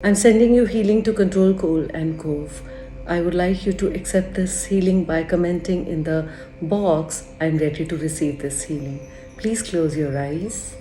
I'm sending you healing to control cold and cough. I would like you to accept this healing by commenting in the box, I'm ready to receive this healing. Please close your eyes.